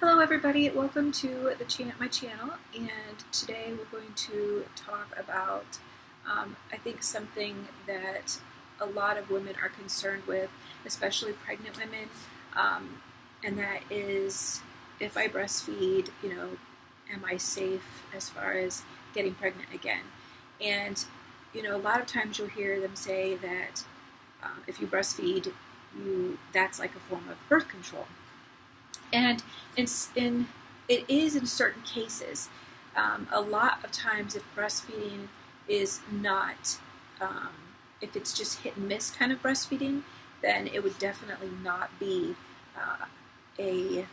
Hello everybody, welcome to my channel, and today we're going to talk about I think something that a lot of women are concerned with, especially pregnant women, and that is, if I breastfeed, am I safe as far as getting pregnant again? And a lot of times you'll hear them say that if you breastfeed, that's like a form of birth control. And it is in certain cases. A lot of times, if breastfeeding is not, if it's just hit and miss kind of breastfeeding, then it would definitely not be a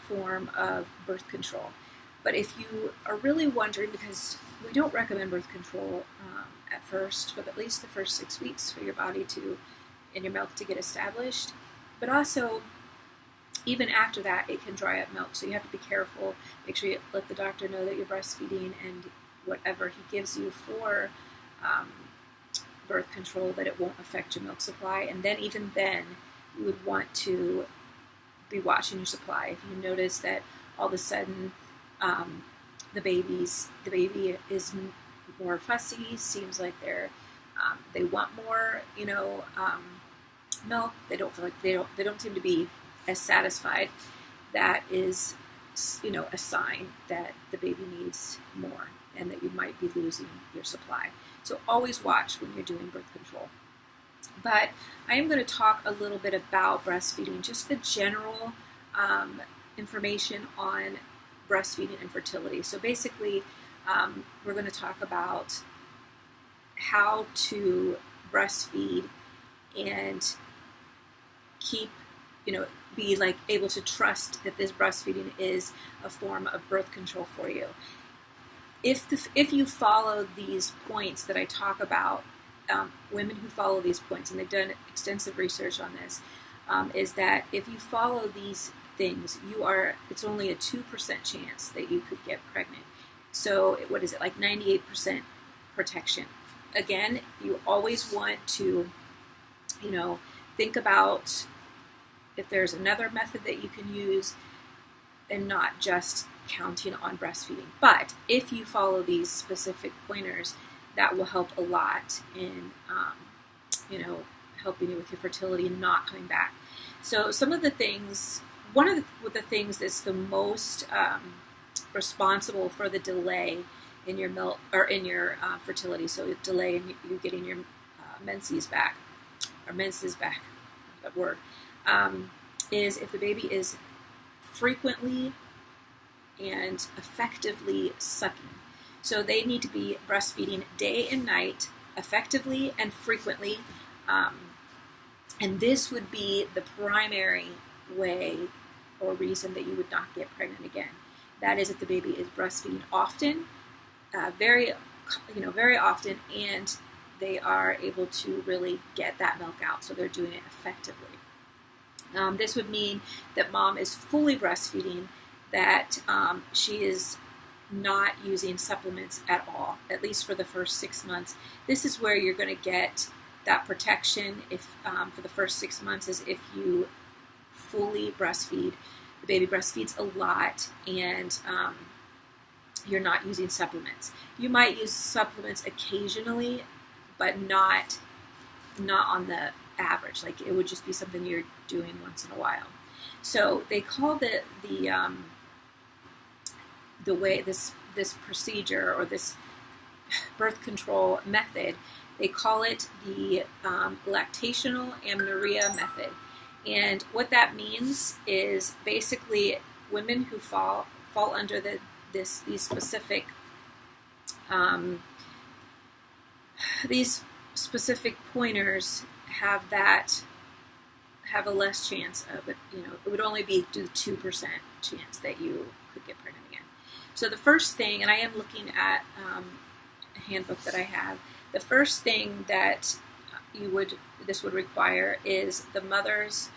form of birth control. But if you are really wondering, because we don't recommend birth control at first, for at least the first 6 weeks for your body and your milk to get established, but also even after that, it can dry up milk, so you have to be careful. Make sure you let the doctor know that you're breastfeeding, and whatever he gives you for birth control, that it won't affect your milk supply. And then even then, you would want to be watching your supply. If you notice that all of a sudden the baby is more fussy, seems like they want more, milk. They don't feel like they don't seem to be as satisfied, that is, a sign that the baby needs more and that you might be losing your supply. So always watch when you're doing birth control. But I am going to talk a little bit about breastfeeding, just the general information on breastfeeding and fertility. So basically, we're going to talk about how to breastfeed and keep, be able to trust that this breastfeeding is a form of birth control for you. If you follow these points that I talk about, women who follow these points, and they've done extensive research on this, is that if you follow these things, it's only a 2% chance that you could get pregnant. So what is it, like 98% protection? Again, you always want to, think about if there's another method that you can use, and not just counting on breastfeeding. But if you follow these specific pointers, that will help a lot in, helping you with your fertility and not coming back. So some of the things, one of the things that's the most responsible for the delay in your milk or in your fertility, so delay in you getting your menses back, that word. Is if the baby is frequently and effectively sucking. So they need to be breastfeeding day and night, effectively and frequently, and this would be the primary way or reason that you would not get pregnant again. That is if the baby is breastfeeding often, very often, and they are able to really get that milk out, so they're doing it effectively. This would mean that mom is fully breastfeeding, that she is not using supplements at all, at least for the first 6 months. This is where you're going to get that protection for the first 6 months, is if you fully breastfeed. The baby breastfeeds a lot, and you're not using supplements. You might use supplements occasionally, but not on the average. Like, it would just be something you're doing once in a while. So they call the way this procedure, or this birth control method, they call it the lactational amenorrhea method. And what that means is basically women who fall under these specific pointers have a less chance of it. It would only be 2% chance that you could get pregnant again. So the first thing, and I am looking at a handbook that I have, the first thing that this would require is the mother's,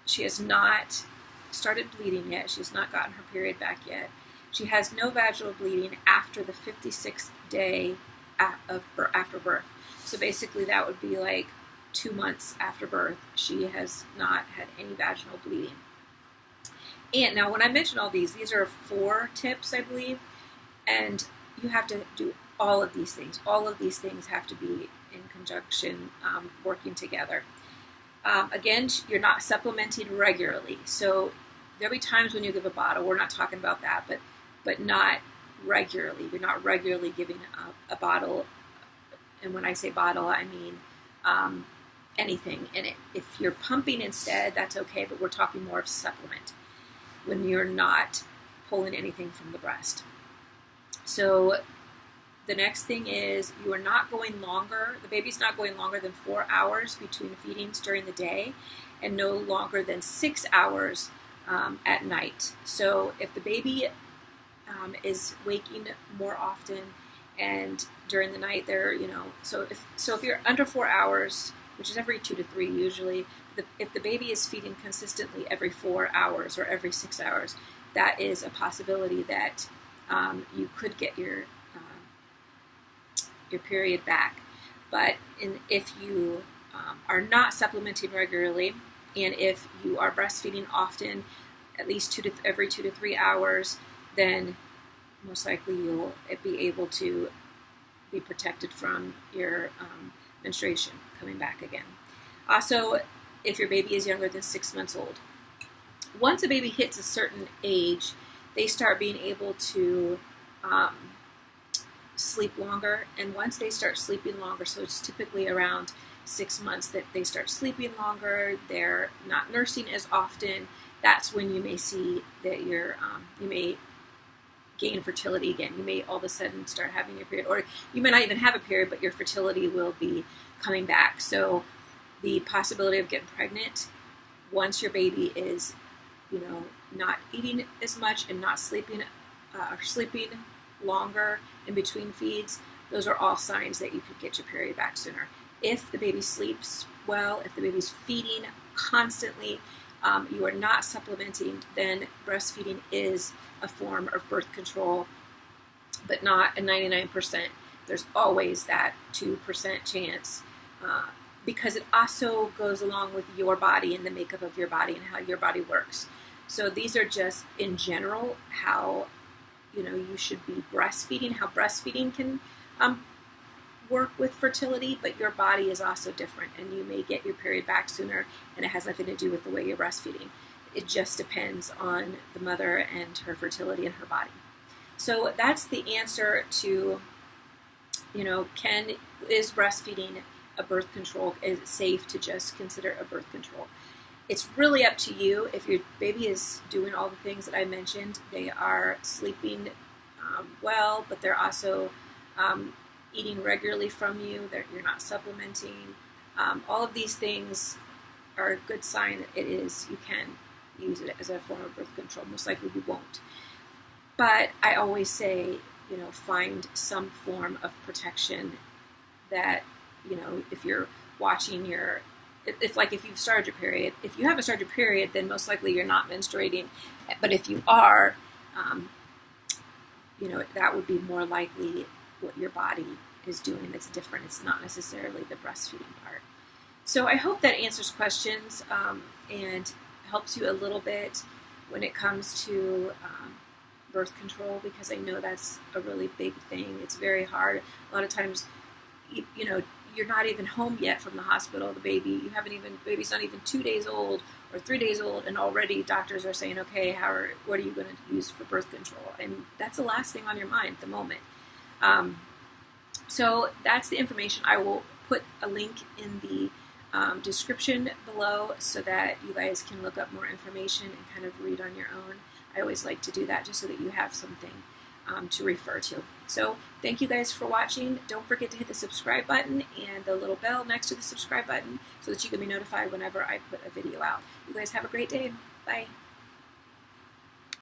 she has not started bleeding yet. She's not gotten her period back yet. She has no vaginal bleeding after the 56th day after birth. So basically that would be like 2 months after birth. She has not had any vaginal bleeding. And now when I mention all these are 4 tips, I believe, and you have to do all of these things. All of these things have to be in conjunction, working together. Again, you're not supplementing regularly. So there'll be times when you give a bottle. We're not talking about that, but not regularly. You're not regularly giving a bottle. And when I say bottle, I mean anything in it. If you're pumping instead, that's okay, but we're talking more of supplement when you're not pulling anything from the breast. So the next thing is you are not going longer, the baby's not going longer than 4 hours between feedings during the day and no longer than 6 hours at night. So if the baby is waking more often and during the night they're, so if you're under 4 hours, which is every 2 to 3 usually, if the baby is feeding consistently every 4 hours or every 6 hours, that is a possibility that you could get your period back. But if you are not supplementing regularly, and if you are breastfeeding often, at least every 2 to 3 hours, then most likely you'll be able to be protected from your menstruation coming back again. Also, if your baby is younger than 6 months old. Once a baby hits a certain age, they start being able to sleep longer, and once they start sleeping longer, so it's typically around 6 months that they start sleeping longer, they're not nursing as often, that's when you may see that you may gain fertility again. You may all of a sudden start having your period, or you may not even have a period, but your fertility will be coming back. So the possibility of getting pregnant once your baby is, not eating as much and not sleeping, or sleeping longer in between feeds, those are all signs that you could get your period back sooner. If the baby sleeps well, if the baby's feeding constantly, you are not supplementing, then breastfeeding is a form of birth control, but not a 99%. There's always that 2% chance, because it also goes along with your body and the makeup of your body and how your body works. So these are just in general how you should be breastfeeding, how breastfeeding can work with fertility, but your body is also different, and you may get your period back sooner, and it has nothing to do with the way you're breastfeeding. It just depends on the mother and her fertility and her body. So that's the answer to, is breastfeeding a birth control? Is it safe to just consider a birth control? It's really up to you. If your baby is doing all the things that I mentioned, they are sleeping well, but they're also eating regularly from you, you're not supplementing. All of these things are a good sign that you can use it as a form of birth control. Most likely you won't. But I always say, find some form of protection that, if you're watching if you've started your period, if you haven't started your period, then most likely you're not menstruating. But if you are, that would be more likely what your body is doing that's different. It's not necessarily the breastfeeding part. So I hope that answers questions and helps you a little bit when it comes to birth control, because I know that's a really big thing. It's very hard. A lot of times, you're not even home yet from the hospital. The baby's not even 2 days old or 3 days old, and already doctors are saying, okay, what are you going to use for birth control? And that's the last thing on your mind at the moment. So that's the information. I will put a link in the description below so that you guys can look up more information and kind of read on your own. I always like to do that just so that you have something to refer to. So thank you guys for watching. Don't forget to hit the subscribe button and the little bell next to the subscribe button so that you can be notified whenever I put a video out. You guys have a great day. Bye.